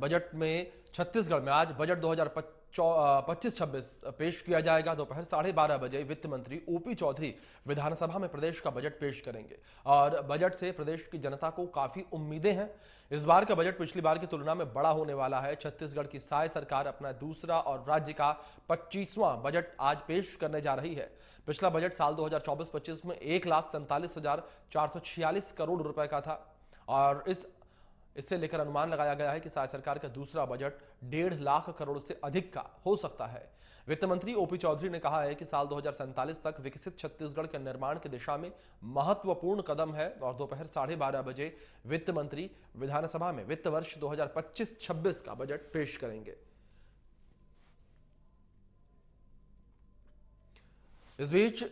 Budget में छत्तीसगढ़ में आज बजट 2025-26 पेश किया जाएगा। दोपहर 12:30 बजे वित्त मंत्री ओपी चौधरी विधानसभा में प्रदेश का बजट पेश करेंगे और बजट से प्रदेश की जनता को काफी उम्मीदें हैं। इस बार का बजट पिछली बार की तुलना में बड़ा होने वाला है। छत्तीसगढ़ की साय सरकार अपना दूसरा और राज्य का 25वां बजट आज पेश करने जा रही है। पिछला बजट साल 2024-25 में 1,47,446 करोड़ रुपए का था और इससे लेकर अनुमान लगाया गया है कि साय सरकार का दूसरा बजट 1.5 लाख करोड़ से अधिक का हो सकता है। वित्त मंत्री ओपी चौधरी ने कहा है कि साल 2047 तक विकसित छत्तीसगढ़ के निर्माण की दिशा में महत्वपूर्ण कदम है और दोपहर 12:30 बजे वित्त मंत्री विधानसभा में वित्त वर्ष 2025-26 का बजट पेश करेंगे। इस बीच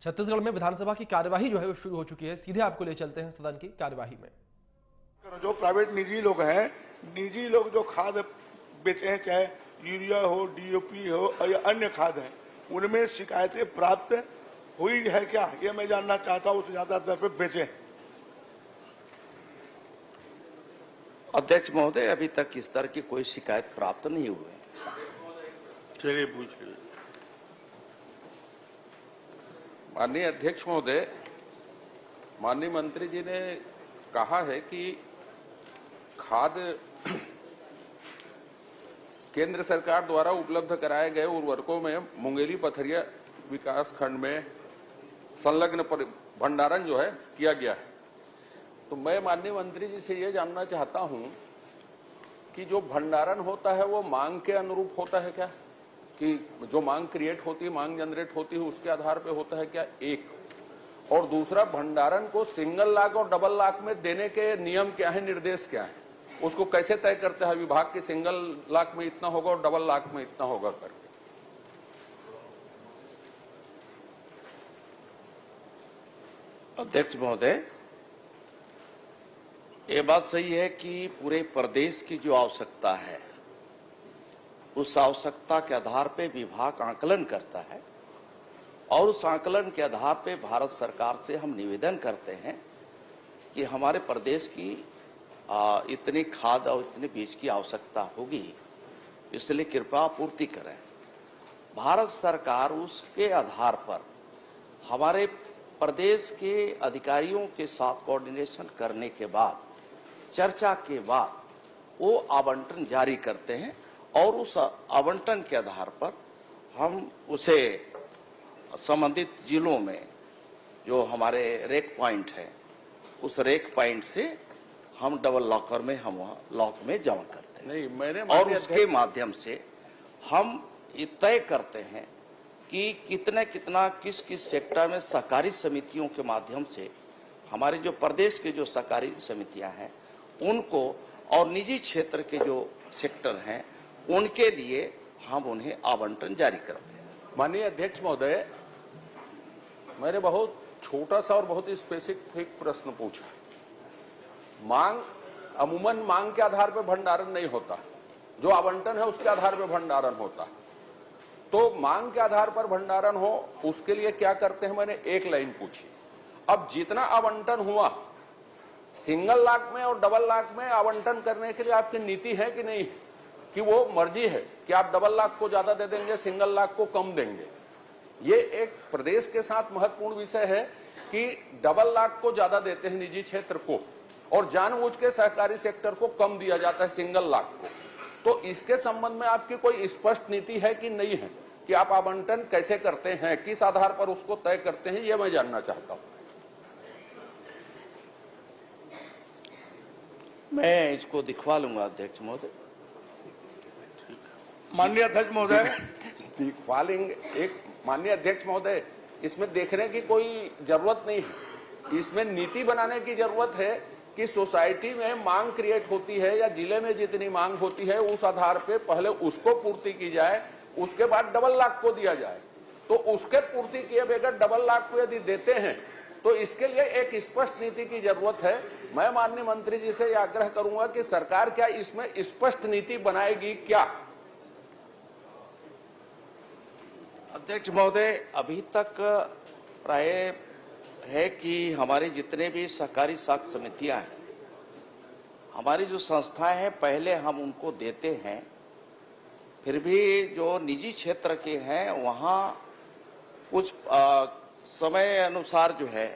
छत्तीसगढ़ में विधानसभा की कार्यवाही जो है वो शुरू हो चुकी है। सीधे आपको ले चलते हैं सदन की कार्यवाही में। जो प्राइवेट निजी लोग हैं, निजी लोग जो खाद बेचे हैं, चाहे यूरिया हो, डीओपी हो या अन्य खाद है, उनमें शिकायतें प्राप्त हुई है क्या, ये मैं जानना चाहता हूं। उससे ज्यादा दर पे बेचे। अध्यक्ष महोदय, अभी तक इस तरह की कोई शिकायत प्राप्त नहीं हुई है। चलिए पूछिए। माननीय अध्यक्ष महोदय, माननीय मंत्री जी ने कहा है कि खाद केंद्र सरकार द्वारा उपलब्ध कराए गए उर्वरकों में मुंगेली पथरिया विकास खंड में संलग्न भंडारण जो है किया गया है। तो मैं माननीय मंत्री जी से ये जानना चाहता हूं कि जो भंडारण होता है वो मांग के अनुरूप होता है क्या, कि जो मांग क्रिएट होती है, मांग जनरेट होती है, उसके आधार पे होता है क्या, एक। और दूसरा, भंडारण को सिंगल लाख और डबल लाख में देने के नियम क्या है, निर्देश क्या है, उसको कैसे तय करते हैं विभाग की, सिंगल लाख में इतना होगा और डबल लाख में इतना होगा करके। अध्यक्ष महोदय, ये बात सही है कि पूरे प्रदेश की जो आवश्यकता है उस आवश्यकता के आधार पे विभाग आकलन करता है और उस आकलन के आधार पे भारत सरकार से हम निवेदन करते हैं कि हमारे प्रदेश की इतनी खाद और इतने बीज की आवश्यकता होगी, इसलिए कृपया आपूर्ति करें। भारत सरकार उसके आधार पर हमारे प्रदेश के अधिकारियों के साथ कोऑर्डिनेशन करने के बाद, चर्चा के बाद वो आवंटन जारी करते हैं और उस आवंटन के आधार पर हम उसे संबंधित जिलों में जो हमारे रेक पॉइंट है, उस रेक पॉइंट से हम डबल लॉकर में हम लॉक में जमा करते हैं। नहीं, मैंने और उसके माध्यम से हम ये तय करते हैं कि कितना किस किस सेक्टर में सहकारी समितियों के माध्यम से हमारे जो प्रदेश के जो सहकारी समितियां हैं उनको और निजी क्षेत्र के जो सेक्टर हैं उनके लिए हम उन्हें आवंटन जारी करते हैं। माननीय अध्यक्ष महोदय, मैंने बहुत छोटा सा और बहुत ही स्पेसिफिक प्रश्न पूछा। मांग, अमूमन मांग के आधार पर भंडारण नहीं होता, जो आवंटन है उसके आधार पर भंडारण होता है। तो मांग के आधार पर भंडारण हो उसके लिए क्या करते हैं, मैंने एक लाइन पूछी। अब जितना आवंटन हुआ, सिंगल लाख में और डबल लाख में आवंटन करने के लिए आपकी नीति है कि नहीं, कि वो मर्जी है कि आप डबल लाख को ज्यादा दे देंगे, सिंगल लाख को कम देंगे। ये एक प्रदेश के साथ महत्वपूर्ण विषय है कि डबल लाख को ज्यादा देते हैं निजी क्षेत्र को और जानबूझ के सहकारी सेक्टर को कम दिया जाता है सिंगल लाख को। तो इसके संबंध में आपकी कोई स्पष्ट नीति है कि नहीं है, कि आप आवंटन कैसे करते हैं, किस आधार पर उसको तय करते हैं, ये मैं जानना चाहता हूं। मैं इसको दिखवा लूंगा अध्यक्ष महोदय। माननीय अध्यक्ष महोदय, दिखवा लेंगे। एक माननीय अध्यक्ष महोदय, इसमें देखने की कोई जरूरत नहीं है, इसमें नीति बनाने की जरूरत है कि सोसाइटी में मांग क्रिएट होती है या जिले में जितनी मांग होती है उस आधार पे पहले उसको पूर्ति की जाए, उसके बाद डबल लाख को दिया जाए। तो उसके पूर्ति किए बगैर डबल लाख को यदि देते हैं तो इसके लिए एक स्पष्ट नीति की जरूरत है। मैं माननीय मंत्री जी से आग्रह करूंगा कि सरकार क्या इसमें स्पष्ट नीति बनाएगी क्या? अध्यक्ष महोदय, अभी तक प्राय है कि हमारे जितने भी सहकारी साख समितियां हैं, हमारी जो संस्थाएं हैं पहले हम उनको देते हैं, फिर भी जो निजी क्षेत्र के हैं वहाँ कुछ समय अनुसार जो है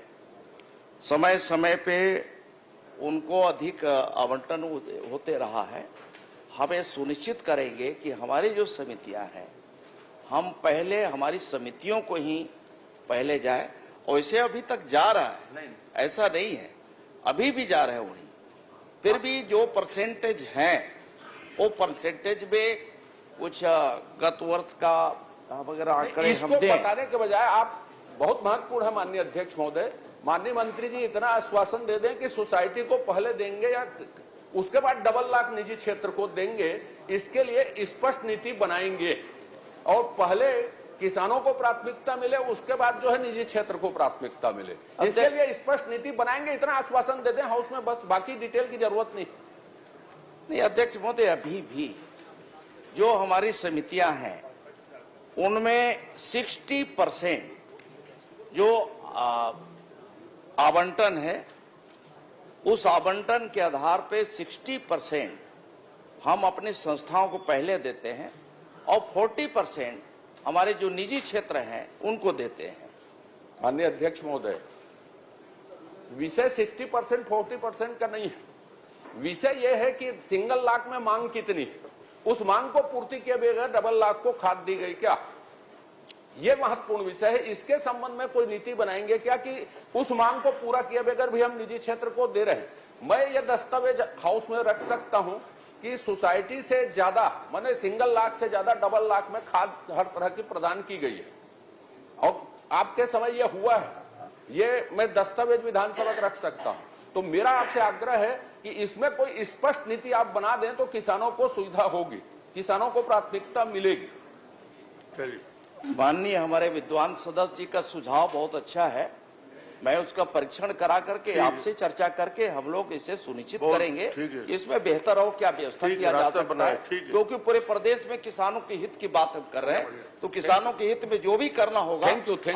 समय समय पे उनको अधिक आवंटन होते रहा है। हम ये सुनिश्चित करेंगे कि हमारी जो समितियां हैं हम पहले हमारी समितियों को ही पहले जाए, और इसे अभी तक जा रहा है, नहीं ऐसा नहीं है, अभी भी जा रहे हैं वही। फिर भी जो परसेंटेज हैं वो परसेंटेज में कुछ गत वर्ष का वगैरह आंकड़े इसको हम दें। बताने के बजाय आप, बहुत महत्वपूर्ण है माननीय अध्यक्ष महोदय, माननीय मंत्री जी इतना आश्वासन दे दें कि सोसाइटी को पहले देंगे या उसके बाद डबल लाख निजी क्षेत्र को देंगे। इसके लिए स्पष्ट नीति बनाएंगे और पहले किसानों को प्राथमिकता मिले, उसके बाद जो है निजी क्षेत्र को प्राथमिकता मिले। इसके लिए स्पष्ट नीति बनाएंगे, इतना आश्वासन दे दें हाउस में, बस बाकी डिटेल की जरूरत नहीं। अध्यक्ष महोदय, अभी भी जो हमारी समितियां हैं उनमें 60% जो आवंटन है, उस आवंटन के आधार पे 60% हम अपनी संस्थाओं को पहले देते हैं और 40% हमारे जो निजी क्षेत्र हैं उनको देते हैं। माननीय अध्यक्ष महोदय, विषय 60% 40% का नहीं है। विषय यह है कि सिंगल लाख में मांग कितनी है, उस मांग को पूर्ति किए बगैर डबल लाख को खाद दी गई क्या, यह महत्वपूर्ण विषय है। इसके संबंध में कोई नीति बनाएंगे क्या कि उस मांग को पूरा किए बगैर भी हम निजी क्षेत्र को दे रहे हैं। मैं ये दस्तावेज हाउस में रख सकता हूं कि सोसाइटी से ज्यादा, माने सिंगल लाख से ज्यादा डबल लाख में खाद हर तरह की प्रदान की गई है और आपके समय यह हुआ है, ये मैं दस्तावेज विधानसभा रख सकता हूं। तो मेरा आपसे आग्रह है कि इसमें कोई स्पष्ट नीति आप बना दें तो किसानों को सुविधा होगी, किसानों को प्राथमिकता मिलेगी। चलिए, माननीय हमारे विद्वान सदस्य जी का सुझाव बहुत अच्छा है, मैं उसका परीक्षण करा करके आपसे चर्चा करके हम लोग इसे सुनिश्चित करेंगे इसमें बेहतर हो क्या व्यवस्था किया जा सकता है, क्योंकि पूरे प्रदेश में किसानों के हित की बात हम कर रहे हैं। तो किसानों के हित में जो भी करना होगा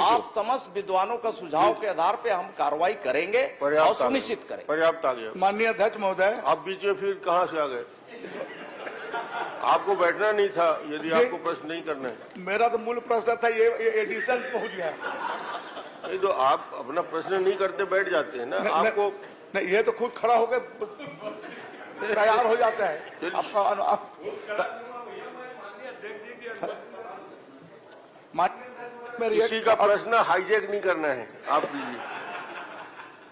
आप समस्त विद्वानों का सुझाव के आधार पे हम कार्रवाई करेंगे और सुनिश्चित करें। पर्याप्त आ गया। माननीय अध्यक्ष महोदय, आप बीच में फिर कहाँ से आ गए? आपको बैठना नहीं था यदि आपको प्रश्न नहीं करना है। मेरा तो मूल प्रश्न था, ये एडिशन पहुंच गया। नहीं तो आप अपना प्रश्न नहीं करते बैठ जाते हैं ना। आपको नहीं, ये तो खुद खड़ा होकर तैयार हो जाता है। किसी का प्रश्न हाईजैक नहीं करना है, आप लीजिए।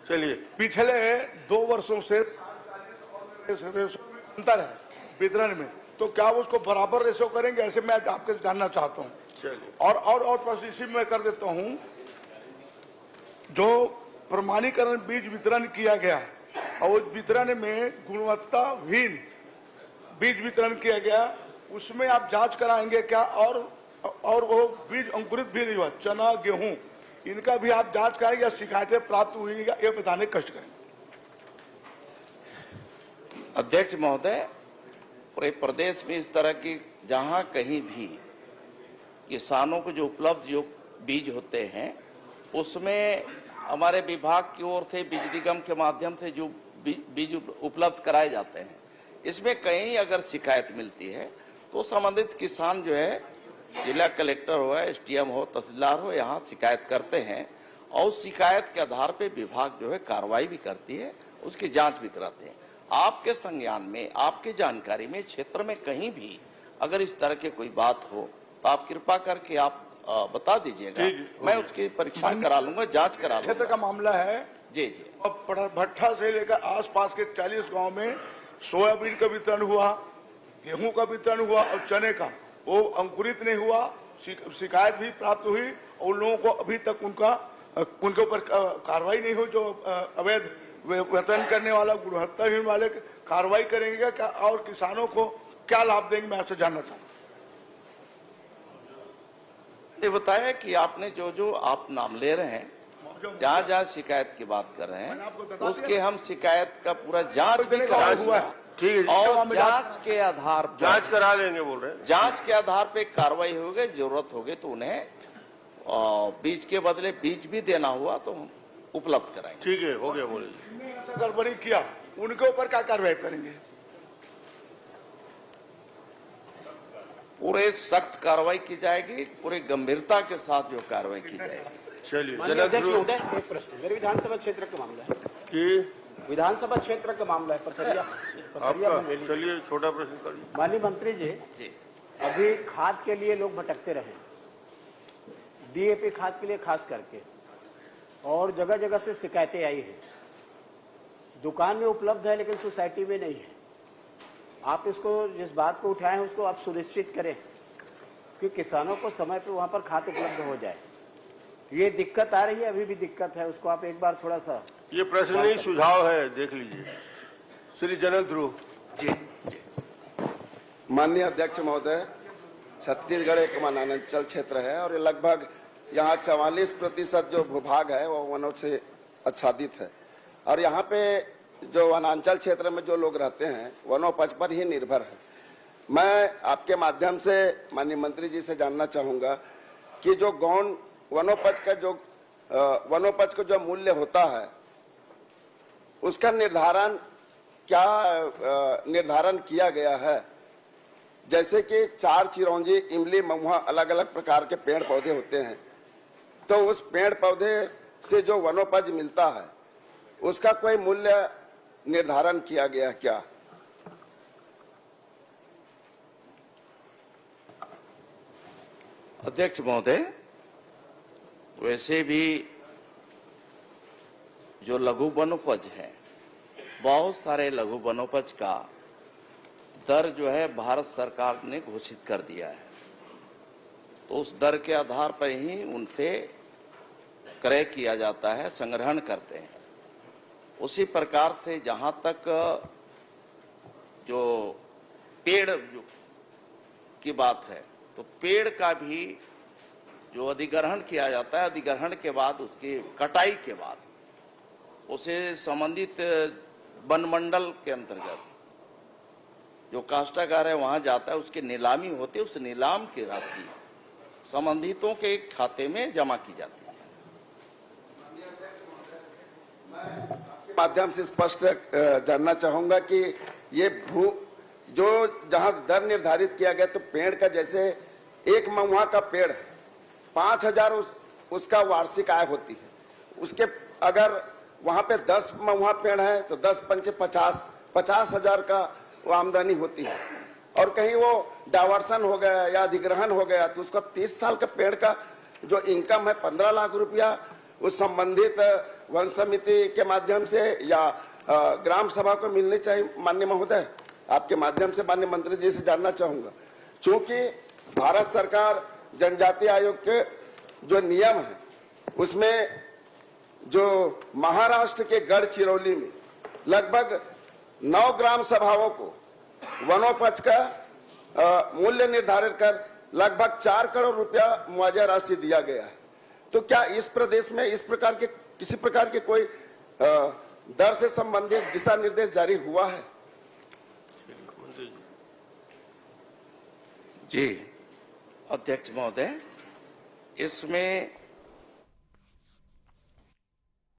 चलिए, पिछले 2 वर्षों से अंतर है वितरण में, तो क्या उसको बराबर रेशो करेंगे, ऐसे मैं आपके जानना चाहता हूँ। चलिए, और प्रश्न इसी में कर देता हूँ। जो प्रमाणीकरण बीज वितरण किया गया और उस वितरण में गुणवत्ताहीन बीज वितरण किया गया, उसमें आप जांच कराएंगे क्या? और वो बीज अंकुरित भी नहीं हुआ, चना गेहूं, इनका भी आप जांच कराएंगे या शिकायतें प्राप्त हुई, ये बताने कष्ट करें। अध्यक्ष महोदय, पूरे प्रदेश में इस तरह की जहां कहीं भी किसानों को जो उपलब्ध जो बीज होते हैं उसमें हमारे विभाग की ओर से बीज निगम के माध्यम से जो बीज उपलब्ध कराए जाते हैं, इसमें कहीं अगर शिकायत मिलती है तो संबंधित किसान जो है जिला कलेक्टर हो, एसडीएम हो, तहसीलदार हो, यहाँ शिकायत करते हैं और उस शिकायत के आधार पे विभाग जो है कार्रवाई भी करती है, उसकी जांच भी कराते हैं। आपके संज्ञान में, आपकी जानकारी में क्षेत्र में कहीं भी अगर इस तरह की कोई बात हो तो आप कृपा करके आप बता दीजिएगा, मैं उसकी परीक्षण करा लूंगा, जांच करा लूंगा। क्षेत्र का मामला है जी। अब भट्टा से लेकर आसपास के 40 गांव में सोयाबीन का वितरण हुआ, गेहूं का वितरण हुआ और चने का, वो अंकुरित नहीं हुआ। शिकायत भी प्राप्त हुई और उन लोगों को अभी तक उनके ऊपर कार्रवाई नहीं हुई। जो अवैध वितरण करने वाला, गुणवत्ताहीन वाले कार्रवाई करेंगे क्या और किसानों को क्या लाभ देंगे, मैं आपसे जानना चाहूँ। ये बताया कि आपने जो आप नाम ले रहे हैं, जहाँ जहाँ शिकायत की बात कर रहे हैं, उसके हम शिकायत का पूरा जांच भी करा हुआ है। ठीक है, और जांच के आधार पर जांच करा लेंगे बोल रहे हैं। जांच के आधार पे कार्रवाई होगी, जरूरत होगी तो उन्हें बीज के बदले बीज भी देना हुआ तो हम उपलब्ध कराएंगे। ठीक है, हो गया, बोलिए। गड़बड़ी किया उनके ऊपर क्या कार्रवाई करेंगे? पूरे सख्त कार्रवाई की जाएगी, पूरी गंभीरता के साथ जो कार्रवाई की जाएगी। चलिए माननीय अध्यक्ष महोदय, एक प्रश्न मेरे विधानसभा क्षेत्र का मामला है। कि विधानसभा क्षेत्र का मामला है पथरिया आपका बघेली। चलिए छोटा प्रश्न करिए। माननीय मंत्री जी, अभी खाद के लिए लोग भटकते रहे, डीएपी खाद के लिए खास करके, और जगह जगह से शिकायतें आई हैं। दुकान में उपलब्ध है लेकिन सोसाइटी में नहीं है। आप इसको, जिस बात को उठाए हैं उसको आप सुनिश्चित करें कि किसानों को समय पर वहां पर खाद उपलब्ध हो जाए। ये दिक्कत आ रही है, अभी भी दिक्कत है, उसको आप एक बार थोड़ा सा। ये प्रश्न नहीं, सुझाव है, देख लीजिए। श्री जनक ध्रुव जी। माननीय अध्यक्ष महोदय, छत्तीसगढ़ एक वनांचल क्षेत्र है और ये लगभग यहाँ 44% जो भूभाग है वो वनों से आच्छादित है और यहाँ पे जो वनांचल क्षेत्र में जो लोग रहते हैं वनोपज पर ही निर्भर है। मैं आपके माध्यम से माननीय मंत्री जी से जानना चाहूंगा कि जो गौण वनोपज का जो मूल्य होता है उसका निर्धारण किया गया है। जैसे कि चार, चिरौंजी, इमली, महुआ अलग अलग प्रकार के पेड़ पौधे होते हैं, तो उस पेड़ पौधे से जो वनोपज मिलता है उसका कोई मूल्य निर्धारण किया गया क्या? अध्यक्ष महोदय, वैसे भी जो लघु वनोपज है, बहुत सारे लघु वनोपज का दर जो है भारत सरकार ने घोषित कर दिया है, तो उस दर के आधार पर ही उनसे क्रय किया जाता है, संग्रहण करते हैं। उसी प्रकार से जहां तक जो पेड़ की बात है, तो पेड़ का भी जो अधिग्रहण किया जाता है, अधिग्रहण के बाद उसकी कटाई के बाद उसे संबंधित वन मंडल के अंतर्गत जो काश्तकार है वहां जाता है, उसकी नीलामी होती है, उस नीलाम की राशि संबंधितों के खाते में जमा की जाती है। माध्यम से स्पष्ट जानना चाहूंगा कि ये जो जहां दर निर्धारित किया गया, तो पेड़ का जैसे एक महुआ का पेड़ है 5,000 उसका वार्षिक आय होती है। उसके अगर वहां पे 10 महुआ पेड़ है तो 10 पंचे 50,000 का वो आमदनी होती है। और कहीं वो डायवर्सन हो गया या अधिग्रहण हो गया तो उसका 30 साल का पेड़ का जो इनकम है 15 लाख रुपया उस संबंधित वन समिति के माध्यम से या ग्राम सभा को मिलनी चाहिए। माननीय महोदय, आपके माध्यम से माननीय मंत्री जी से जानना चाहूंगा, चूंकि भारत सरकार जनजाति आयोग के जो नियम है उसमें जो महाराष्ट्र के गढ़चिरौली में लगभग 9 ग्राम सभाओं को वनोपज का मूल्य निर्धारित कर लगभग 4 करोड़ रुपया मुआवजा राशि दिया गया है। तो क्या इस प्रदेश में इस प्रकार के किसी प्रकार के कोई दर से संबंधित दिशा निर्देश जारी हुआ है? जी अध्यक्ष महोदय, इसमें